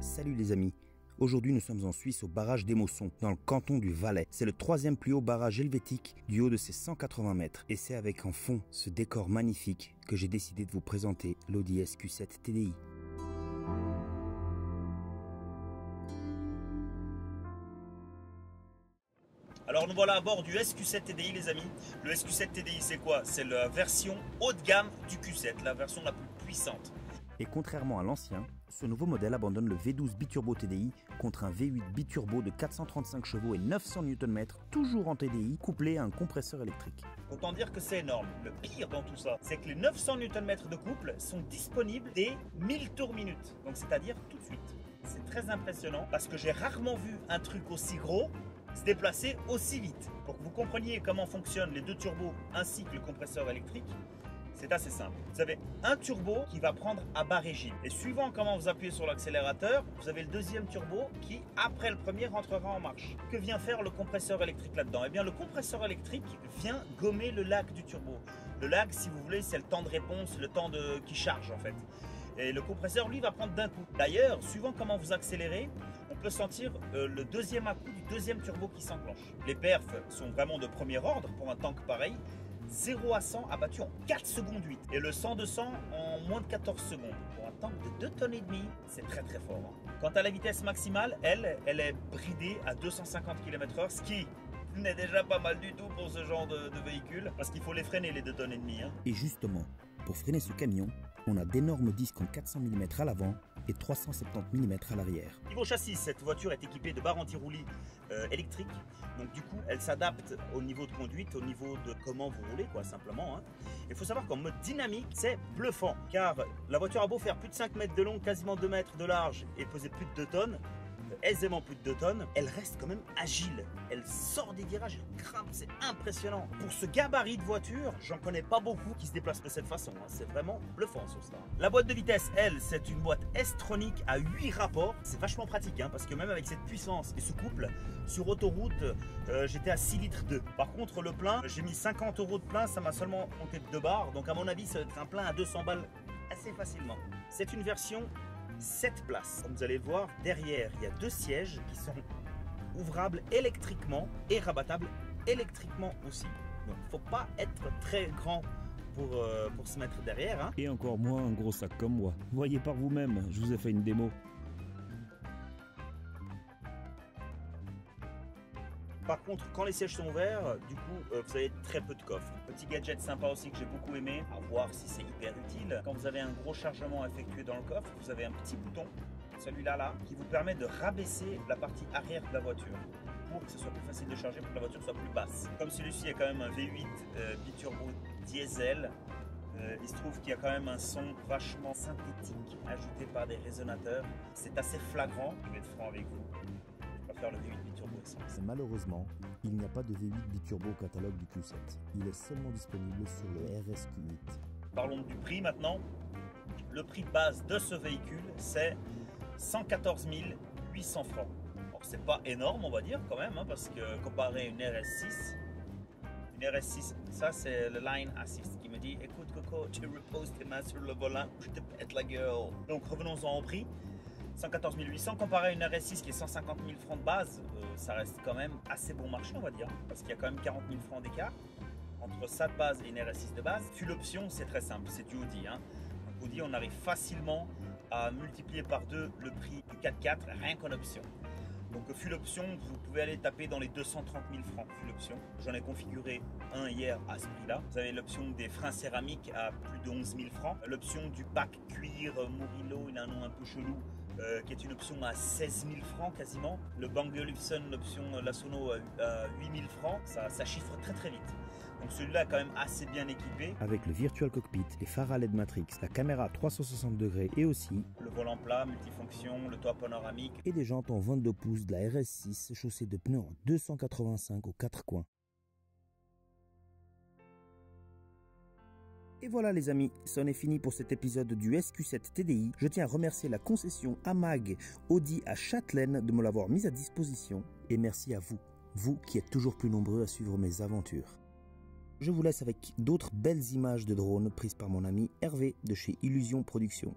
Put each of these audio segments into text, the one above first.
Salut les amis, aujourd'hui nous sommes en Suisse au barrage d'Émosson, dans le canton du Valais. C'est le troisième plus haut barrage helvétique du haut de ses 180 mètres. Et c'est avec en fond ce décor magnifique que j'ai décidé de vous présenter l'Audi SQ7 TDI. Alors nous voilà à bord du SQ7 TDI les amis. Le SQ7 TDI c'est quoi? C'est la version haut de gamme du Q7, la version la plus puissante. Et contrairement à l'ancien, ce nouveau modèle abandonne le V12 biturbo TDI contre un V8 biturbo de 435 chevaux et 900 Nm, toujours en TDI, couplé à un compresseur électrique. Autant dire que c'est énorme. Le pire dans tout ça, c'est que les 900 Nm de couple sont disponibles dès 1000 tours minute, donc c'est-à-dire tout de suite. C'est très impressionnant parce que j'ai rarement vu un truc aussi gros se déplacer aussi vite. Pour que vous compreniez comment fonctionnent les deux turbos ainsi que le compresseur électrique, c'est assez simple. Vous avez un turbo qui va prendre à bas régime. Et suivant comment vous appuyez sur l'accélérateur, vous avez le deuxième turbo qui, après le premier, rentrera en marche. Que vient faire le compresseur électrique là-dedans? Eh bien, le compresseur électrique vient gommer le lag du turbo. Le lag, si vous voulez, c'est le temps de réponse, le temps qui charge en fait. Et le compresseur, lui, va prendre d'un coup. D'ailleurs, suivant comment vous accélérez, on peut sentir le deuxième à-coup du deuxième turbo qui s'enclenche. Les perfs sont vraiment de premier ordre pour un tank pareil. 0 à 100 abattu en 4 secondes 8 et le 100-200 en moins de 14 secondes. Pour un tank de 2 tonnes et demie, c'est très très fort. Quant à la vitesse maximale, elle est bridée à 250 km/h, ce qui n'est déjà pas mal du tout pour ce genre de véhicule, parce qu'il faut les freiner les 2 tonnes et demie. Et justement, pour freiner ce camion, on a d'énormes disques en 400 mm à l'avant et 370 mm à l'arrière. Niveau châssis, cette voiture est équipée de barres anti-roulis électriques. Donc du coup, elle s'adapte au niveau de conduite, au niveau de comment vous roulez, quoi, simplement. Il faut savoir qu'en mode dynamique, c'est bluffant. Car la voiture a beau faire plus de 5 mètres de long, quasiment 2 mètres de large et peser plus de 2 tonnes, aisément plus de 2 tonnes, elle reste quand même agile. Elle sort des virages, elle grimpe, c'est impressionnant. Pour ce gabarit de voiture, j'en connais pas beaucoup qui se déplacent de cette façon. C'est vraiment bluffant sur ça. La boîte de vitesse, elle, c'est une boîte S-Tronic à 8 rapports. C'est vachement pratique, parce que même avec cette puissance et ce couple, sur autoroute, j'étais à 6 litres 2. Par contre, le plein, j'ai mis 50 € de plein, ça m'a seulement monté de 2 barres. Donc à mon avis, ça va être un plein à 200 balles assez facilement. C'est une version 7 places. Comme vous allez le voir, derrière, il y a 2 sièges qui sont ouvrables électriquement et rabattables électriquement aussi. Donc, il ne faut pas être très grand pour se mettre derrière. Et encore moins un gros sac comme moi. Voyez par vous-même, je vous ai fait une démo. Par contre, quand les sièges sont ouverts, du coup, vous avez très peu de coffres. Petit gadget sympa aussi que j'ai beaucoup aimé, à voir si c'est hyper utile. Quand vous avez un gros chargement à effectuer dans le coffre, vous avez un petit bouton, celui-là, qui vous permet de rabaisser la partie arrière de la voiture pour que ce soit plus facile de charger, pour que la voiture soit plus basse. Comme celui-ci est quand même un V8 biturbo diesel, il se trouve qu'il y a quand même un son vachement synthétique ajouté par des résonateurs. C'est assez flagrant, je vais être franc avec vous. Faire le V8 biturbo essence. Malheureusement, il n'y a pas de V8 biturbo au catalogue du Q7. Il est seulement disponible sur le RSQ8. Parlons du prix maintenant. Le prix de base de ce véhicule, c'est 114 800 francs. Alors c'est pas énorme, on va dire quand même, parce que comparé à une RS6, ça c'est le line assist qui me dit écoute Coco, tu reposes tes mains sur le volant, je te pète la gueule. Donc revenons-en au prix. 114 800 comparé à une RS6 qui est 150 000 francs de base, ça reste quand même assez bon marché on va dire, parce qu'il y a quand même 40 000 francs d'écart entre ça de base et une RS6 de base. Full option, c'est très simple, c'est du Audi. Audi, on arrive facilement à multiplier par 2 le prix du 4x4 rien qu'en option. Donc full option, vous pouvez aller taper dans les 230 000 francs full option. J'en ai configuré un hier à ce prix-là. Vous avez l'option des freins céramiques à plus de 11 000 francs. L'option du pack cuir Murillo, il a un nom un peu chelou, qui est une option à 16 000 francs quasiment. Le Bang & Olufsen, l'option La Sono à 8 000 francs. Ça chiffre très très vite. Donc celui-là est quand même assez bien équipé. Avec le Virtual Cockpit, les phares à LED Matrix, la caméra 360 degrés et aussi le volant plat, multifonction, le toit panoramique. Et des jantes en 22 pouces de la RS6 chaussées de pneus en 285 aux 4 coins. Et voilà les amis, c'en est fini pour cet épisode du SQ7 TDI. Je tiens à remercier la concession AMAG Audi à Châtelaine de me l'avoir mise à disposition. Et merci à vous, vous qui êtes toujours plus nombreux à suivre mes aventures. Je vous laisse avec d'autres belles images de drones prises par mon ami Hervé de chez Illusion Production.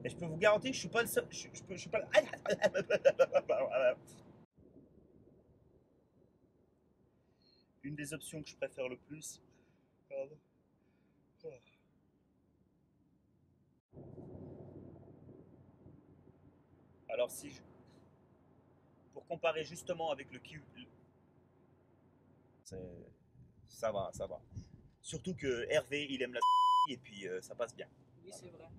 Et je peux vous garantir que je suis pas le seul. Je suis pas le... Une des options que je préfère le plus. Pardon. Alors si je... Pour comparer justement avec le kiwi, ça va, ça va. Surtout que Hervé, il aime la et puis ça passe bien. Oui, c'est vrai.